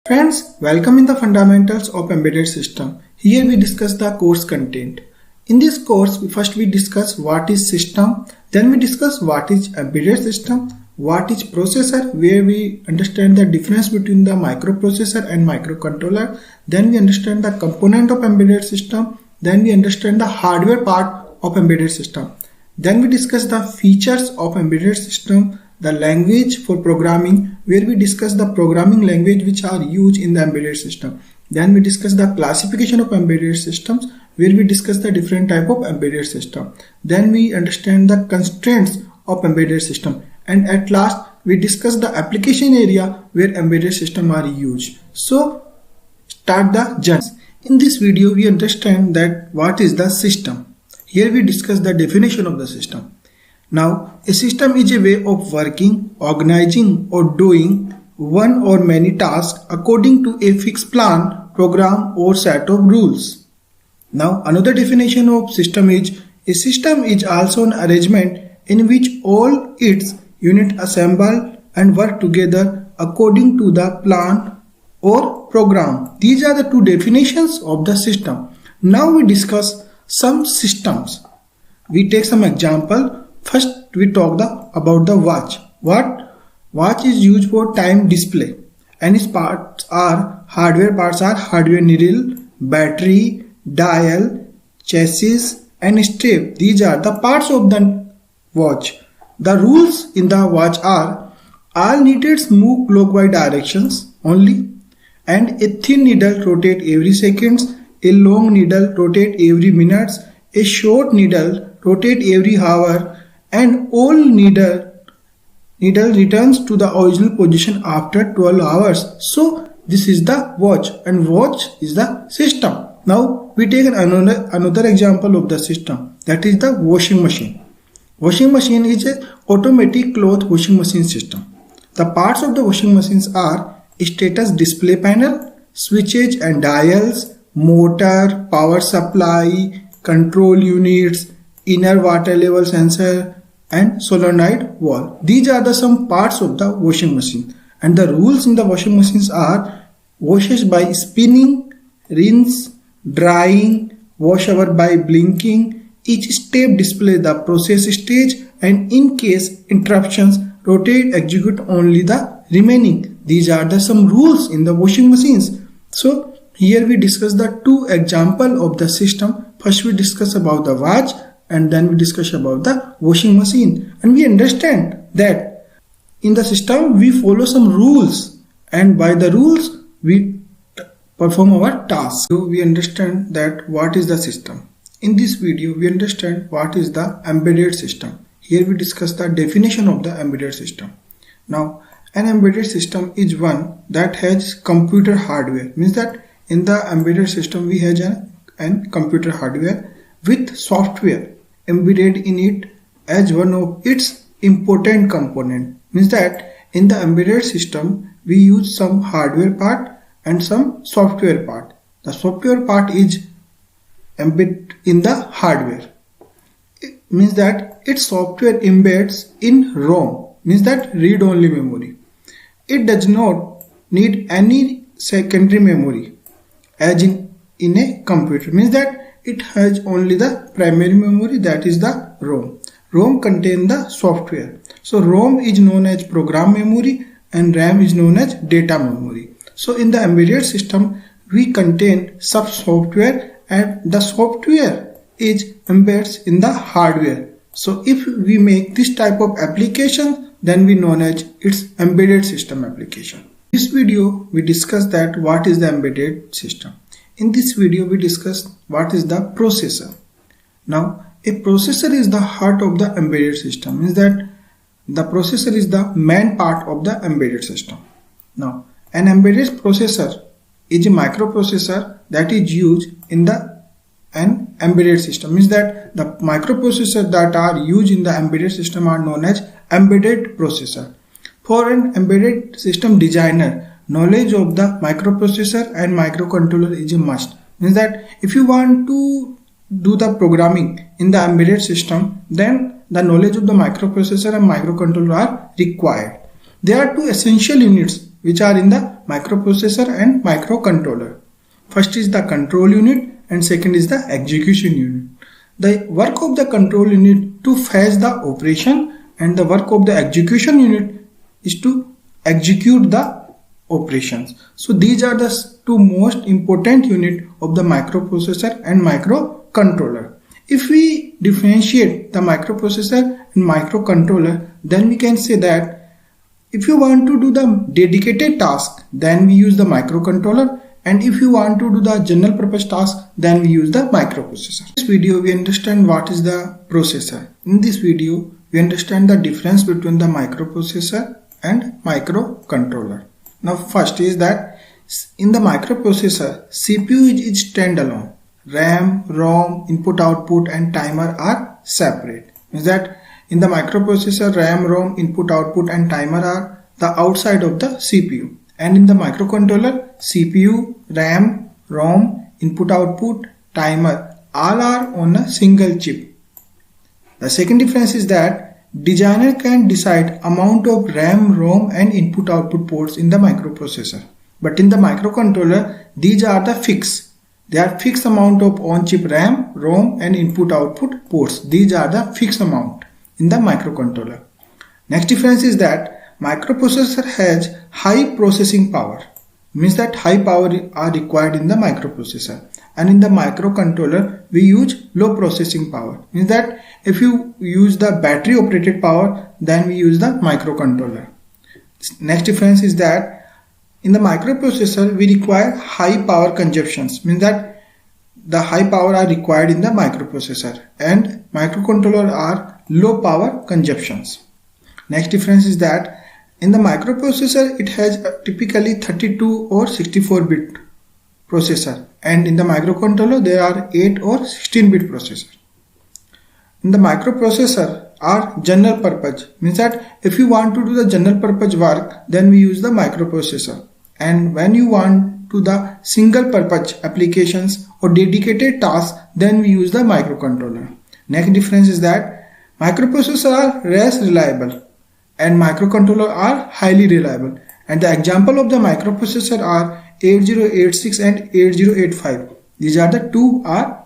Friends, welcome in the Fundamentals of Embedded System. Here we discuss the course content. In this course, first we discuss what is system, then we discuss what is embedded system, what is processor, where we understand the difference between the microprocessor and microcontroller, then we understand the component of embedded system, then we understand the hardware part of embedded system. Then we discuss the features of embedded system, the language for programming, where we discuss the programming language which are used in the embedded system. Then we discuss the classification of embedded systems, where we discuss the different type of embedded system. Then we understand the constraints of embedded system. And at last, we discuss the application area where embedded system are used. So, start the journey. In this video, we understand that what is the system. Here we discuss the definition of the system. Now, a system is a way of working, organizing or doing one or many tasks according to a fixed plan, program or set of rules. Now, another definition of system is, a system is also an arrangement in which all its units assemble and work together according to the plan or program. These are the two definitions of the system. Now we discuss some systems. We take some example. First, we talk about the watch. Watch is used for time display, and its parts are hardware needle, battery, dial, chassis, and strap. These are the parts of the watch. The rules in the watch are: all needles move clockwise directions only, and a thin needle rotate every seconds, a long needle rotate every minutes, a short needle rotate every hour, and all needle returns to the original position after 12 hours. So this is the watch, and watch is the system. Now we take another example of the system, that is the washing machine. Washing machine is an automatic cloth washing machine system. The parts of the washing machines are status display panel, switches and dials, motor, power supply, control units, inner water level sensor, and solenoid valve. These are the some parts of the washing machine. And the rules in the washing machines are: washes by spinning, rinse, drying, wash over by blinking. Each step displays the process stage, and in case interruptions, rotate, execute only the remaining. These are the some rules in the washing machines. So here we discuss the two example of the system. First we discuss about the watch, and then we discuss about the washing machine. And we understand that in the system we follow some rules, and by the rules we perform our tasks. So we understand that what is the system. In this video we understand what is the embedded system. Here we discuss the definition of the embedded system. Now, an embedded system is one that has computer hardware. Means that in the embedded system we have an computer hardware with software embedded in it as one of its important component. Means that in the embedded system we use some hardware part and some software part. The software part is embedded in the hardware. It means that its software embeds in ROM. Means that read-only memory. It does not need any secondary memory as in a computer. Means that it has only the primary memory, that is the ROM. ROM contains the software. So ROM is known as program memory and RAM is known as data memory. So in the embedded system we contain some software, and the software is embeds in the hardware. So if we make this type of application, then we known as its embedded system application. In this video we discuss that what is the embedded system. In this video we discuss what is the processor. Now a processor is the heart of the embedded system. Means that the processor is the main part of the embedded system. Now an embedded processor is a microprocessor that is used in an embedded system. Means that the microprocessors that are used in the embedded system are known as embedded processor. For an embedded system designer, knowledge of the microprocessor and microcontroller is a must. Means that if you want to do the programming in the embedded system, then the knowledge of the microprocessor and microcontroller are required. There are two essential units which are in the microprocessor and microcontroller. First is the control unit and second is the execution unit. The work of the control unit to fetch the operation and the work of the execution unit is to execute the operations. So these are the two most important units of the microprocessor and microcontroller. If we differentiate the microprocessor and microcontroller, then we can say that if you want to do the dedicated task, then we use the microcontroller, and if you want to do the general purpose task, then we use the microprocessor. In this video, we understand what is the processor. In this video, we understand the difference between the microprocessor and microcontroller. Now first is that in the microprocessor, CPU is standalone. RAM, ROM, input output and timer are separate. Means that in the microprocessor, RAM, ROM, input output and timer are the outside of the CPU. And in the microcontroller, CPU, RAM, ROM, input output, timer all are on a single chip. The second difference is that designer can decide amount of RAM, ROM and input output ports in the microprocessor. But in the microcontroller, these are the fixed. They are fixed amount of on-chip RAM, ROM and input output ports. These are the fixed amount in the microcontroller. Next difference is that microprocessor has high processing power. Means that high power are required in the microprocessor. And in the microcontroller, we use low processing power. Means that if you use the battery operated power, then we use the microcontroller. Next difference is that in the microprocessor, we require high power consumptions. Means that the high power are required in the microprocessor, and microcontroller are low power consumptions. Next difference is that in the microprocessor, it has typically 32 or 64 bit processor, and in the microcontroller there are 8 or 16 bit processor. In the microprocessor are general purpose. Means that if you want to do the general purpose work, then we use the microprocessor, and when you want to the single purpose applications or dedicated tasks, then we use the microcontroller. Next difference is that microprocessor are less reliable and microcontroller are highly reliable. And the example of the microprocessor are 8086 and 8085. These are the two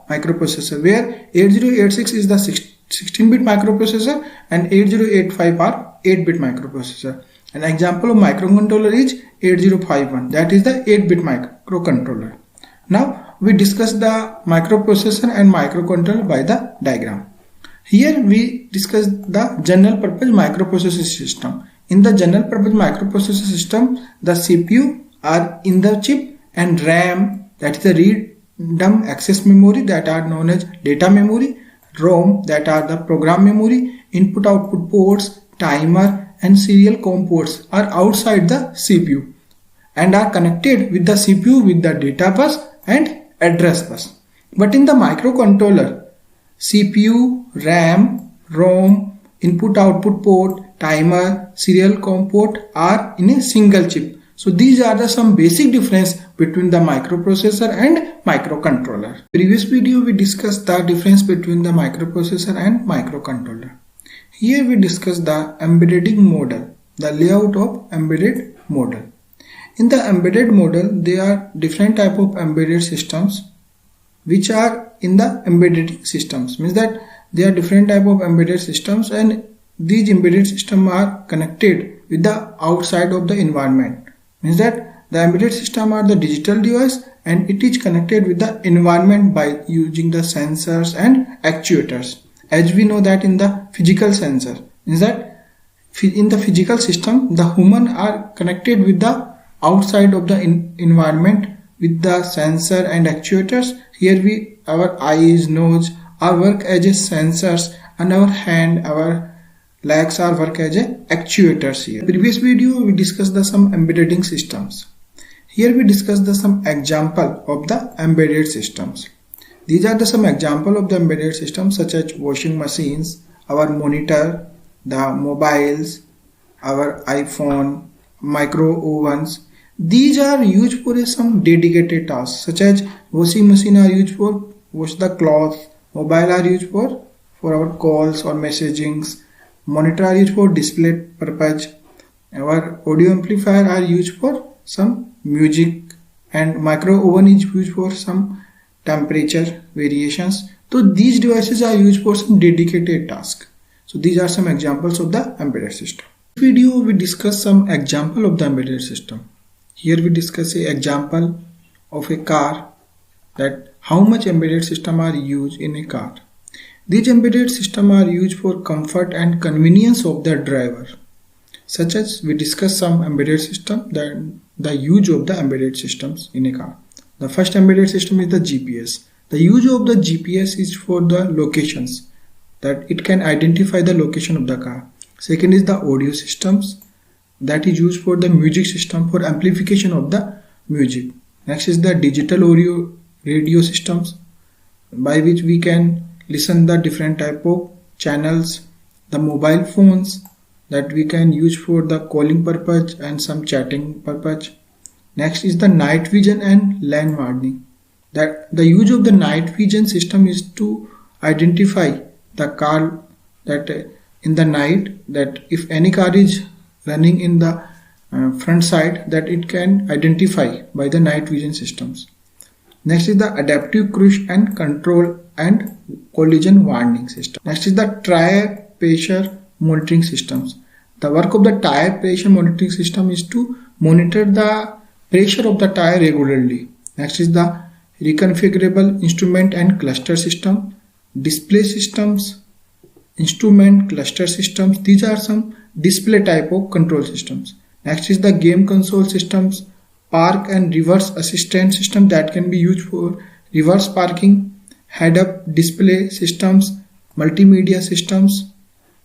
microprocessor, where 8086 is the 16-bit microprocessor and 8085 are 8-bit microprocessor. An example of microcontroller is 8051, that is the 8-bit microcontroller. Now we discuss the microprocessor and microcontroller by the diagram. Here we discuss the general purpose microprocessor system. In the general purpose microprocessor system, the CPU are in the chip, and RAM, that is the random access memory, that are known as data memory, ROM, that are the program memory, input output ports, timer and serial COM ports are outside the CPU and are connected with the CPU with the data bus and address bus. But in the microcontroller, CPU, RAM, ROM, input output port, timer, serial COM port are in a single chip. So these are the some basic difference between the microprocessor and microcontroller. Previous video we discussed the difference between the microprocessor and microcontroller. Here we discuss the embedding model, the layout of embedded model. In the embedded model, there are different type of embedded systems which are in the embedded systems. Means that there are different type of embedded systems, and these embedded systems are connected with the outside of the environment. Means that the embedded system are the digital device, and it is connected with the environment by using the sensors and actuators. As we know that in the physical sensor, means that in the physical system, the human are connected with the outside of the environment with the sensor and actuators. Here our eyes, nose are work as a sensors, and our hand, our legs are work as a actuators here. Previous video we discussed the some embedding systems. Here we discussed the some example of the embedded systems. These are the some example of the embedded systems such as washing machines, our monitor, the mobiles, our iPhone, micro ovens. These are used for some dedicated tasks, such as washing machine are used for wash the cloth, mobile are used for our calls or messagings, monitor are used for display purpose, Our audio amplifier are used for some music, and micro oven is used for some temperature variations. So these devices are used for some dedicated task. So these are some examples of the embedded system. In this video we discuss some example of the embedded system. Here we discuss a example of a car, that how much embedded system are used in a car. These embedded system are used for comfort and convenience of the driver. Such as we discuss some embedded system, then the use of the embedded systems in a car. The first embedded system is the GPS. The use of the GPS is for the locations, that it can identify the location of the car. Second is the audio systems, that is used for the music system, for amplification of the music. Next is the digital audio radio systems, by which we can listen the different type of channels. The mobile phones, that we can use for the calling purpose and some chatting purpose. Next is the night vision and lane warning, that the use of the night vision system is to identify the car, that in the night, that if any car is running in the front side, that it can identify by the night vision systems. Next is the adaptive cruise and control and collision warning system. Next is the tire pressure monitoring systems. The work of the tire pressure monitoring system is to monitor the pressure of the tire regularly. Next is the reconfigurable instrument and cluster system, display systems, instrument cluster systems. These are some display type of control systems. Next is the game console systems, park and reverse assistant system, that can be used for reverse parking, head-up display systems, multimedia systems,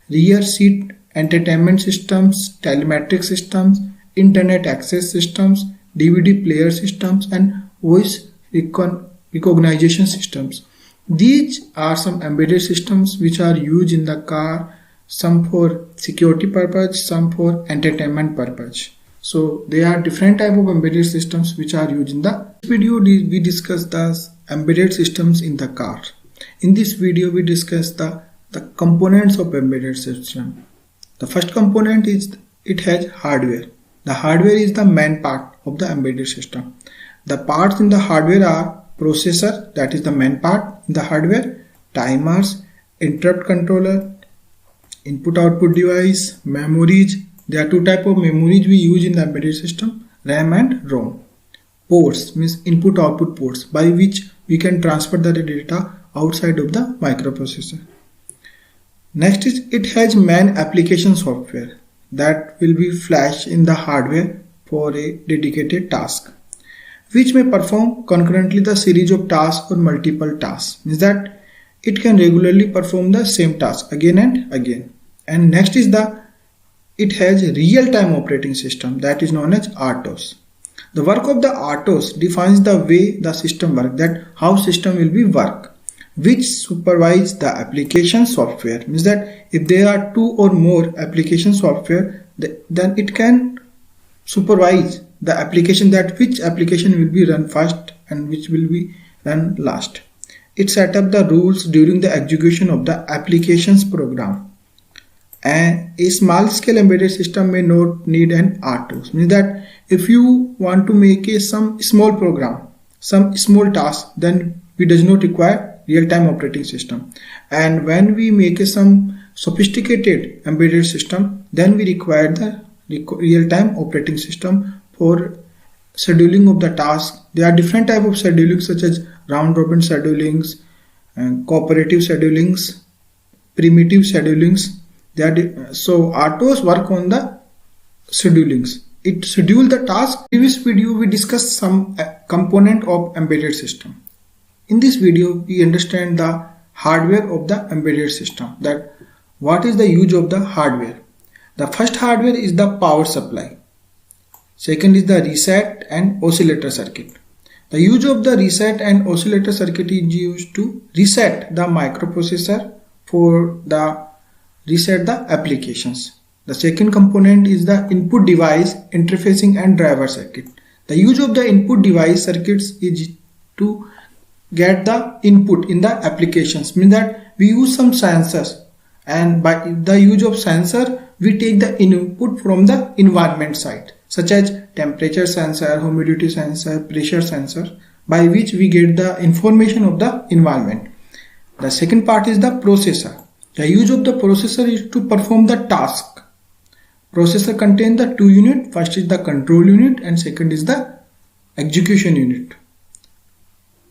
rear seat entertainment systems, telemetric systems, internet access systems, DVD player systems, and voice recognition systems. These are some embedded systems which are used in the car, some for security purpose, some for entertainment purpose. So there are different type of embedded systems which are used in the video. We discuss the embedded systems in the car. In this video we discuss the components of embedded system. The first component is it has hardware. The hardware is the main part of the embedded system. The parts in the hardware are processor, that is the main part in the hardware, timers, interrupt controller, input output device, memories. There are two types of memories we use in the embedded system, RAM and ROM. Ports means input output ports, by which we can transfer the data outside of the microprocessor. Next is it has main application software, that will be flashed in the hardware for a dedicated task, which may perform concurrently the series of tasks or multiple tasks, means that it can regularly perform the same task again and again. And next is it has real-time operating system, that is known as RTOS. The work of the RTOS defines the way the system works, that how system will be work, which supervise the application software, means that if there are two or more application software, then it can supervise the application, that which application will be run first and which will be run last. It set up the rules during the execution of the applications program. And a small scale embedded system may not need an RTOS, means that if you want to make some small program, some small task, then we does not require real-time operating system. And when we make some sophisticated embedded system, then we require the real-time operating system for scheduling of the task. There are different type of scheduling, such as round-robin schedulings, cooperative schedulings, primitive schedulings. So RTOS work on the schedulings. It schedule the task. In previous video we discussed some component of embedded system. In this video we understand the hardware of the embedded system, that what is the use of the hardware. The first hardware is the power supply. Second is the reset and oscillator circuit. The use of the reset and oscillator circuit is used to reset the microprocessor for the reset the applications. The second component is the input device interfacing and driver circuit. The use of the input device circuits is to get the input in the applications, means that we use some sensors, and by the use of sensor we take the input from the environment side, such as temperature sensor, humidity sensor, pressure sensor, by which we get the information of the environment. The second part is the processor. The use of the processor is to perform the task. Processor contains the two units. First is the control unit and second is the execution unit.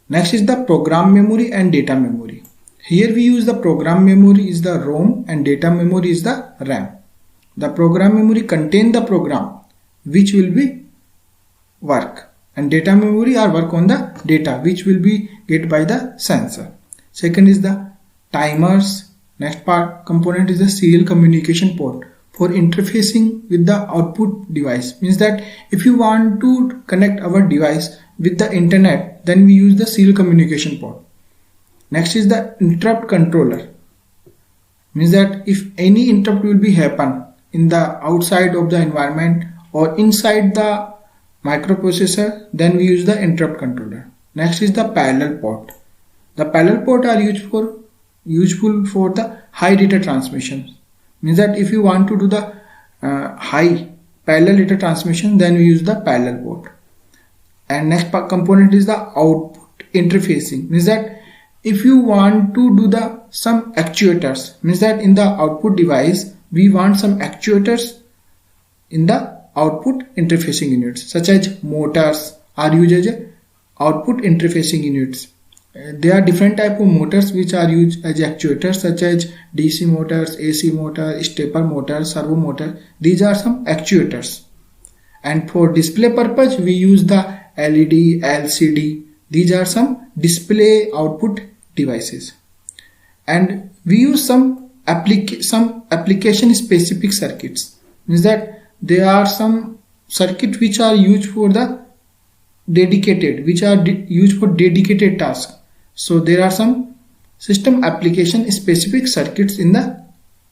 Next is the program memory and data memory. Here we use the program memory is the ROM and data memory is the RAM. The program memory contains the program which will be work, and data memory are work on the data which will be get by the sensor. Second is the timers. Next part component is the serial communication port for interfacing with the output device. Means that if you want to connect our device with the internet, then we use the serial communication port. Next is the interrupt controller. Means that if any interrupt will be happen in the outside of the environment or inside the microprocessor, then we use the interrupt controller. Next is the parallel port. The parallel port are useful for the high data transmission. Means that if you want to do the high parallel data transmission, then we use the parallel port. And next component is the output interfacing. Means that if you want to do the some actuators, means that in the output device we want some actuators in the output interfacing units, such as motors are used as output interfacing units. There are different type of motors which are used as actuators, such as DC motors, AC motor, stepper motor, servo motor. These are some actuators. And for display purpose we use the LED, LCD. These are some display output devices. And we use some application specific circuits. Means that there are some circuits which are used for the used for dedicated tasks. So there are some system application specific circuits in the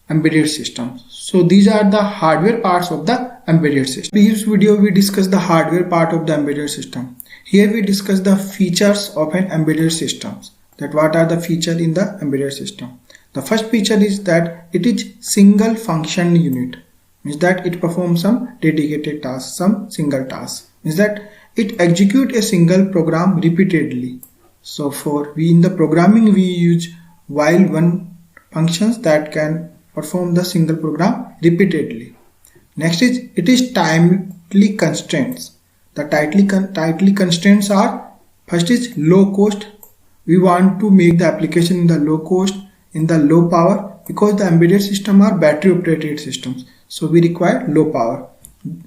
embedded system. So these are the hardware parts of the embedded system. In this video we discuss the hardware part of the embedded system. Here we discuss the features of an embedded system. That what are the features in the embedded system. The first feature is that it is single function unit. Means that it performs some dedicated tasks, some single tasks. Means that it executes a single program repeatedly. So in the programming we use while one functions that can perform the single program repeatedly. Next is it is tightly constraints. The tightly constraints are, first is low cost. We want to make the application in the low cost, in the low power, because the embedded system are battery operated systems. So we require low power.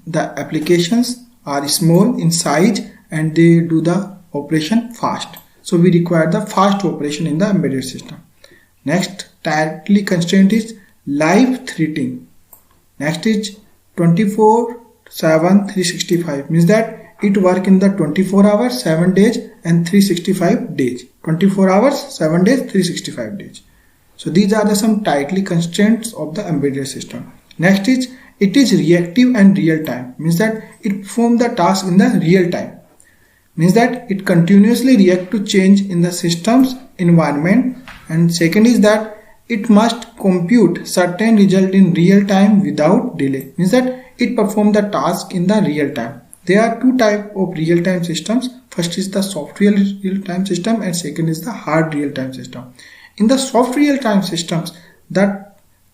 The applications are small in size and they do the operation fast. So we require the fast operation in the embedded system. Next tightly constraint is live threading. Next is 24/7 365. Means that it work in the 24 hours 7 days and 365 days. 24 hours 7 days 365 days. So these are the some tightly constraints of the embedded system. Next is it is reactive and real time. Means that it performs the task in the real time. Means that it continuously react to change in the system's environment. And second is that it must compute certain result in real time without delay. Means that it performs the task in the real time. There are two types of real time systems. First is the soft real time system and second is the hard real time system. In the soft real time systems, the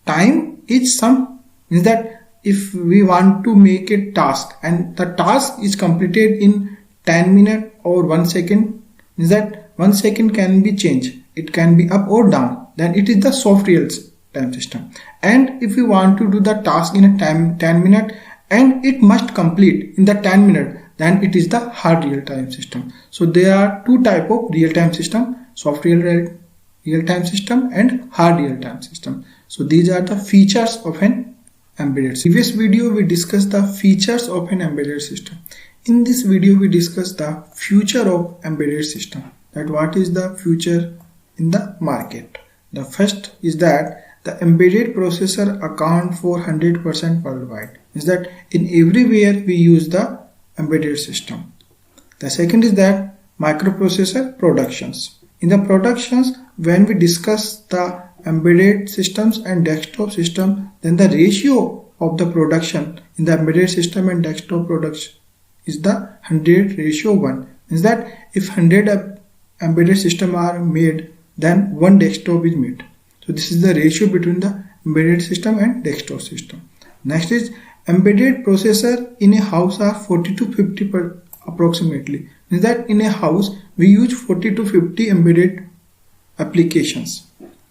time is some, means that if we want to make a task and the task is completed in 10 minutes or 1 second, means that 1 second can be changed. It can be up or down. Then it is the soft real time system. And if you want to do the task in a 10 minutes and it must complete in the 10 minutes, then it is the hard real time system. So there are two types of real time system, soft real time system and hard real time system. So these are the features of an embedded system. In previous video we discussed the features of an embedded system. In this video we discuss the future of embedded system. That what is the future in the market. The first is that the embedded processor account for 100% worldwide. Is that in everywhere we use the embedded system. The second is that microprocessor productions. In the productions, when we discuss the embedded systems and desktop system, then the ratio of the production in the embedded system and desktop production is the 100:1. Means that if 100 embedded system are made, then one desktop is made. So this is the ratio between the embedded system and desktop system. Next is embedded processor in a house are 40 to 50 per approximately. Means that in a house we use 40 to 50 embedded applications.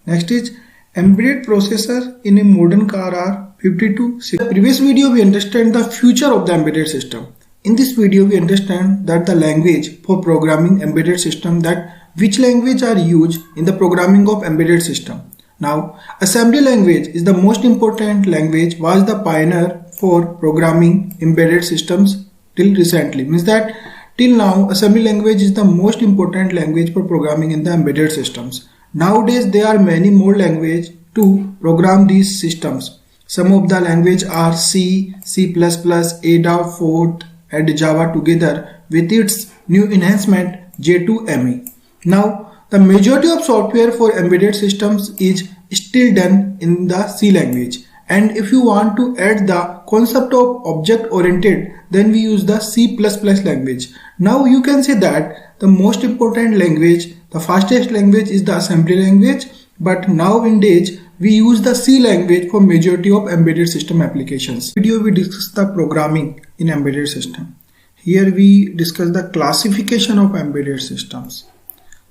Next is embedded processor in a modern car are 50 to 60. In the previous video we understand the future of the embedded system. In this video we understand that the language for programming embedded system, that which language are used in the programming of embedded system. Now, assembly language is the most important language, was the pioneer for programming embedded systems till recently. Means that till now assembly language is the most important language for programming in the embedded systems. Nowadays there are many more languages to program these systems. Some of the language are C, C++, Ada, Forth and Java together with its new enhancement J2ME. Now the majority of software for embedded systems is still done in the C language, and if you want to add the concept of object oriented, then we use the C++ language. Now you can say that the most important language, the fastest language is the assembly language, but nowadays we use the C language for majority of embedded system applications. In this video we discuss the programming in embedded system. Here we discuss the classification of embedded systems.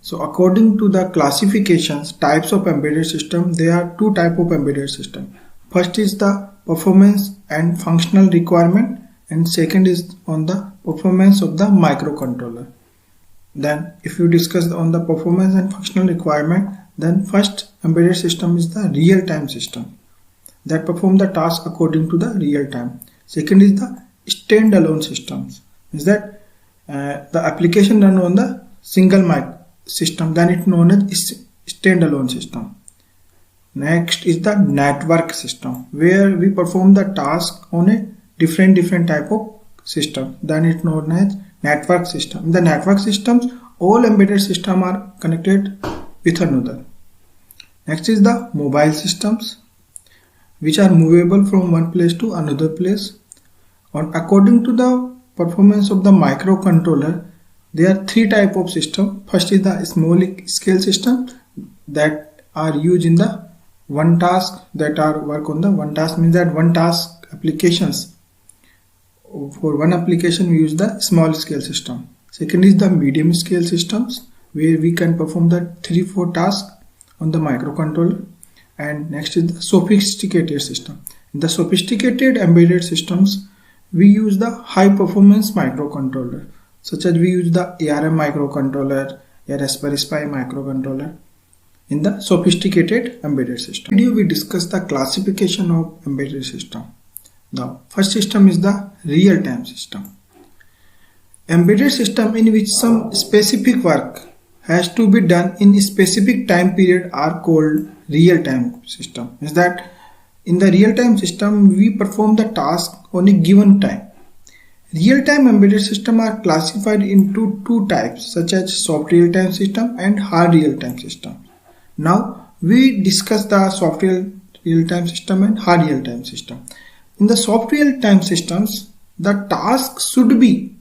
So according to the classifications, types of embedded system, there are two types of embedded system. First is the performance and functional requirement, and second is on the performance of the microcontroller. Then if you discuss on the performance and functional requirement, then first embedded system is the real-time system that perform the task according to the real time. Second is the standalone systems, is that the application run on the single mic system, then it known as standalone system. Next is the network system, where we perform the task on a different type of system, then it known as network system. In the network systems, all embedded system are connected with another. Next is the mobile systems, which are movable from one place to another place. According to the performance of the microcontroller, there are three types of system. First is the small scale system that are used in the one task, that are work on the one task, means that one task applications. For one application we use the small scale system. Second is the medium scale systems, where we can perform the 3-4 tasks on the microcontroller. And next is the sophisticated system. In the sophisticated embedded systems, we use the high performance microcontroller, such as we use the ARM microcontroller or Raspberry Pi microcontroller in the sophisticated embedded system. In this video we discuss the classification of embedded system. Now first system is the real-time system. Embedded system in which some specific work has to be done in a specific time period are called real-time system. Is that in the real-time system we perform the task on a given time. Real-time embedded system are classified into two types, such as soft real-time system and hard real-time system. Now we discuss the soft real-time system and hard real-time system. In the soft real-time systems, the task should be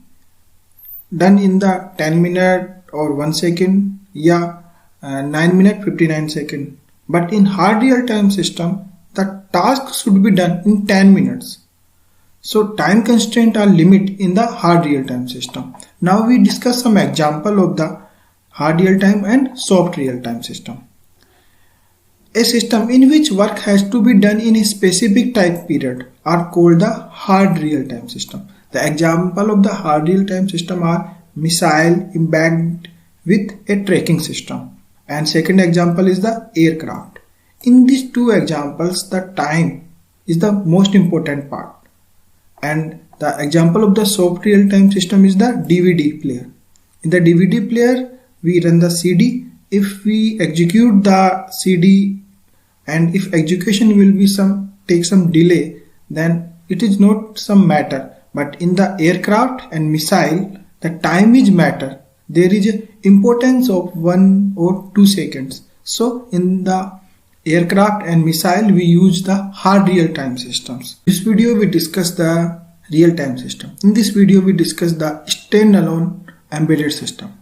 done in the 10 minute or 1 second, 9 minute 59 second. But in hard real-time system, the task should be done in 10 minutes. So time constraint are limit in the hard real-time system. Now we discuss some example of the hard real-time and soft real-time system. A system in which work has to be done in a specific time period are called the hard real-time system. The example of the hard real-time system are missile embedded with a tracking system, and second example is the aircraft. In these two examples, the time is the most important part, and the example of the soft real-time system is the DVD player. In the DVD player we run the CD. If we execute the CD and if execution will be take some delay, then it is not some matter. But in the aircraft and missile, the time is matter. There is a importance of 1 or 2 seconds. So in the aircraft and missile, we use the hard real-time systems. In this video we discuss the real-time system. In this video we discuss the standalone embedded system.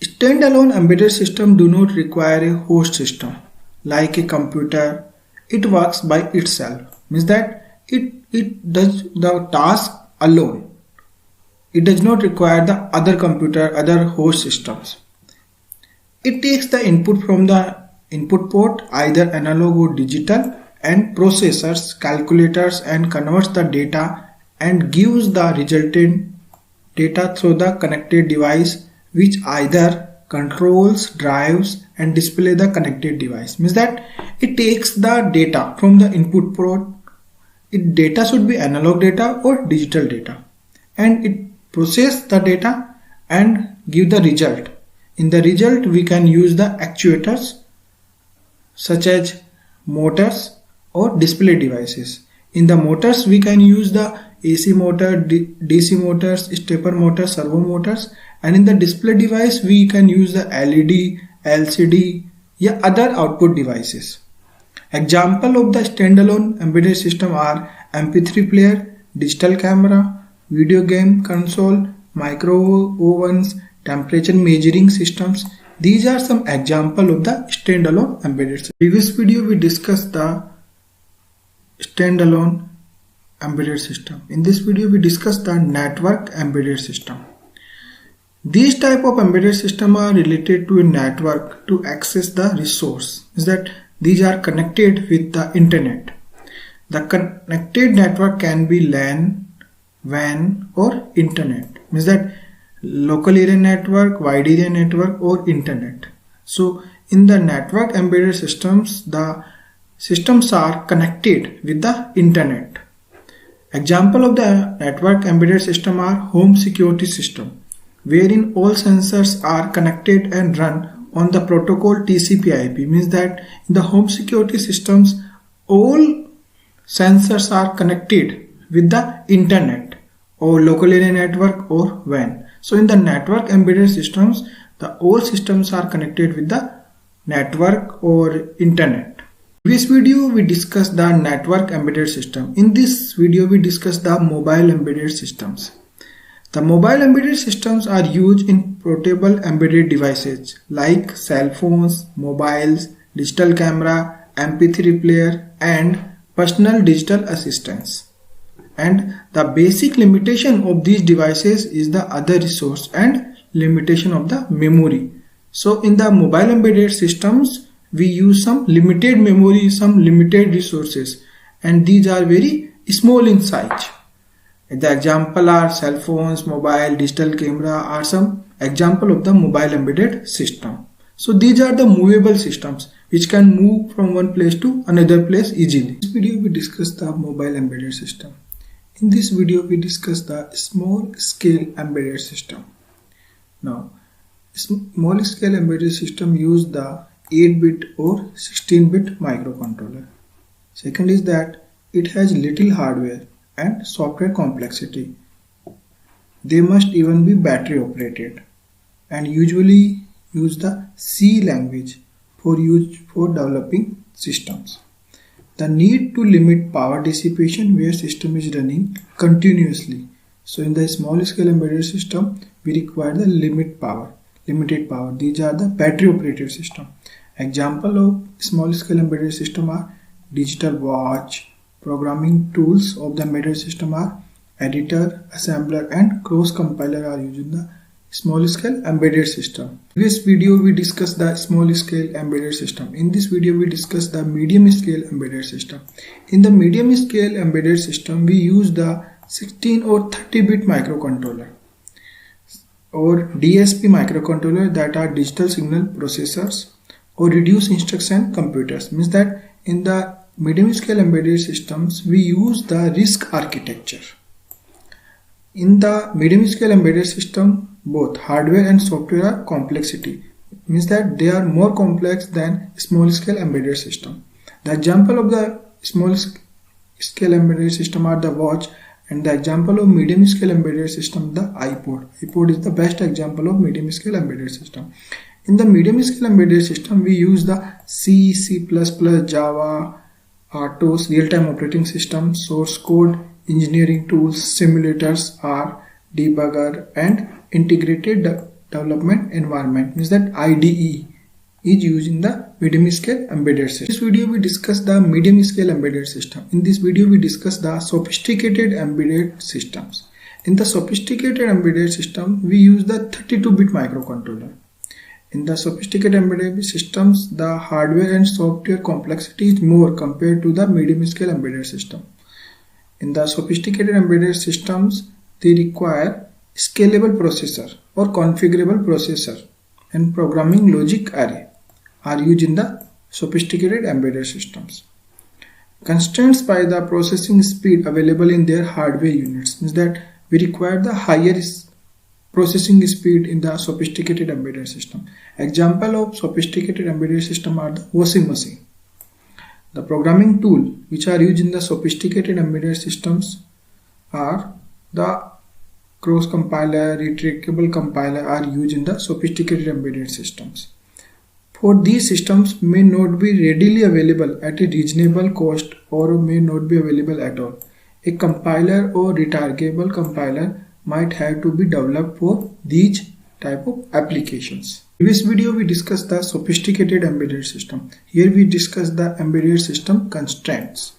Standalone embedded system do not require a host system like a computer. It works by itself. Means that it does the task alone. It does not require the other computer, other host systems. It takes the input from the input port, either analog or digital, and processors, calculators, and converts the data and gives the resultant data through the connected device, which either controls, drives, and display the connected device. Means that it takes the data from the input port. Data should be analog data or digital data, and it process the data and give the result. In the result we can use the actuators such as motors or display devices. In the motors we can use the AC motor, DC motors, stepper motors, servo motors, and in the display device we can use the LED, LCD, or other output devices. Example of the standalone embedded system are MP3 player, digital camera, video game console, micro ovens, temperature measuring systems. These are some examples of the standalone embedded system. In previous video we discussed the standalone embedded system. In this video we discuss the network embedded system. These type of embedded system are related to a network to access the resource. Is that these are connected with the internet. The connected network can be LAN, WAN, or internet. Means that local area network, wide area network, or internet. So in the network embedded systems, the systems are connected with the internet. Example of the network embedded system are home security system, wherein all sensors are connected and run on the protocol TCP/IP. Means that in the home security systems all sensors are connected with the internet or local area network or WAN. So in the network embedded systems, the all systems are connected with the network or internet. In this video we discussed the network embedded system. In this video we discuss the mobile embedded systems. The mobile embedded systems are used in portable embedded devices like cell phones, mobiles, digital camera, MP3 player, and personal digital assistants. And the basic limitation of these devices is the other resource and limitation of the memory. So in the mobile embedded systems we use some limited memory, some limited resources, and these are very small in size. The example are cell phones, mobile, digital camera are some example of the mobile embedded system. So these are the movable systems which can move from one place to another place easily. In this video we discuss the mobile embedded system. In this video we discuss the small scale embedded system. Now small scale embedded system use the 8-bit or 16-bit microcontroller. Second is that it has little hardware and software complexity. They must even be battery operated and usually use the C language for use for developing systems. The need to limit power dissipation where system is running continuously. So in the small scale embedded system we require the limited power. These are the battery operated system. Example of small scale embedded system are digital watch. Programming tools of the embedded system are editor, assembler, and cross compiler are used in the small scale embedded system. In this video we discuss the small scale embedded system. In this video we discuss the medium scale embedded system. In the medium scale embedded system we use the 16 or 30-bit microcontroller or DSP microcontroller, that are digital signal processors or reduced instruction computers. Means that in the medium scale embedded systems we use the RISC architecture. In the medium scale embedded system both hardware and software are complexity. Means that they are more complex than small scale embedded system. The example of the small scale embedded system are the watch, and the example of medium scale embedded system the iPod. iPod is the best example of medium scale embedded system. In the medium scale embedded system, we use the C, C++, Java, RTOS, real-time operating system, source code, engineering tools, simulators, R, debugger, and integrated development environment. Means that IDE is used in the medium scale embedded system. In this video we discuss the medium scale embedded system. In this video we discuss the sophisticated embedded systems. In the sophisticated embedded system, we use the 32-bit microcontroller. In the sophisticated embedded systems, the hardware and software complexity is more compared to the medium scale embedded system. In the sophisticated embedded systems, they require scalable processor or configurable processor and programming logic array are used in the sophisticated embedded systems. Constraints by the processing speed available in their hardware units means that we require the higher processing speed in the sophisticated embedded system. Example of sophisticated embedded system are the washing machine. The programming tool which are used in the sophisticated embedded systems are the cross compiler, retrievable compiler are used in the sophisticated embedded systems. For these systems may not be readily available at a reasonable cost or may not be available at all. A compiler or retrievable compiler might have to be developed for these type of applications. In this video we discussed the sophisticated embedded system. Here we discuss the embedded system constraints.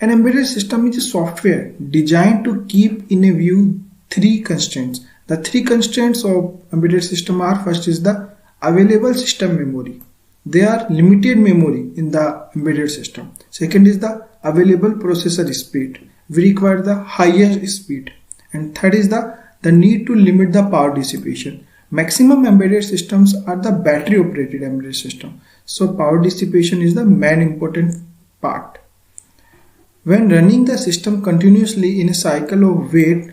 An embedded system is a software designed to keep in view three constraints. The three constraints of embedded system are: first is the available system memory. There are limited memory in the embedded system. Second is the available processor speed. We require the higher speed. And third is the need to limit the power dissipation. Maximum embedded systems are the battery operated embedded system. So power dissipation is the main important part. When running the system continuously in a cycle of wait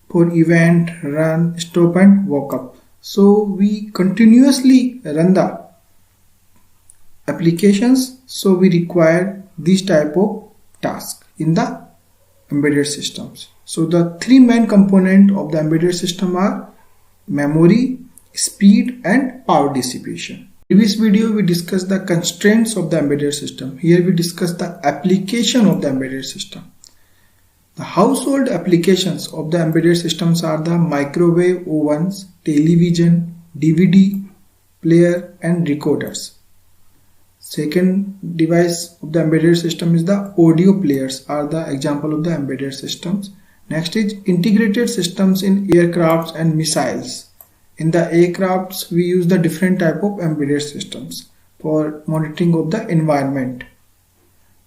for event, run, stop and walk up. So we continuously run the applications. So we require this type of task in the embedded systems. So the three main components of the embedded system are memory, speed and power dissipation. In this video we discuss the constraints of the embedded system. Here we discuss the application of the embedded system. The household applications of the embedded systems are the microwave ovens, television, DVD player and recorders. Second device of the embedded system is the audio players are the example of the embedded systems. Next is integrated systems in aircrafts and missiles. In the aircrafts we use the different type of embedded systems for monitoring of the environment.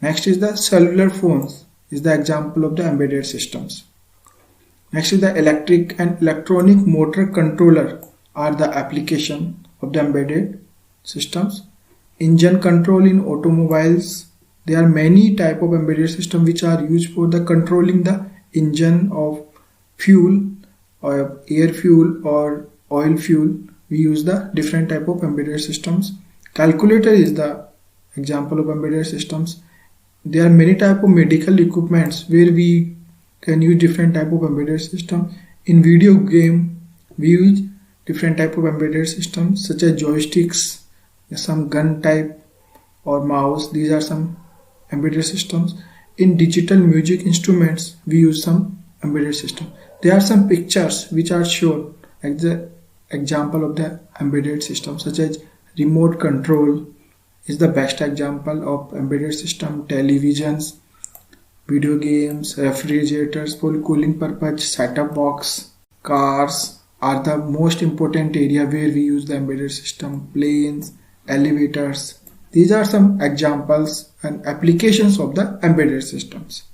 Next is the cellular phones is the example of the embedded systems. Next is the electric and electronic motor controller are the application of the embedded systems. Engine control in automobiles. There are many type of embedded systems which are used for the controlling the engine of fuel or air fuel or oil fuel. We use the different type of embedded systems. Calculator is the example of embedded systems. There are many type of medical equipments where we can use different type of embedded system. In video game we use different type of embedded systems such as joysticks, some gun type or mouse. These are some embedded systems. In digital music instruments we use some embedded system. There are some pictures which are shown as the example of the embedded system, such as remote control is the best example of embedded system. Televisions, video games, refrigerators for cooling purpose, set-top box, cars are the most important area where we use the embedded system. Planes, elevators. These are some examples and applications of the embedded systems.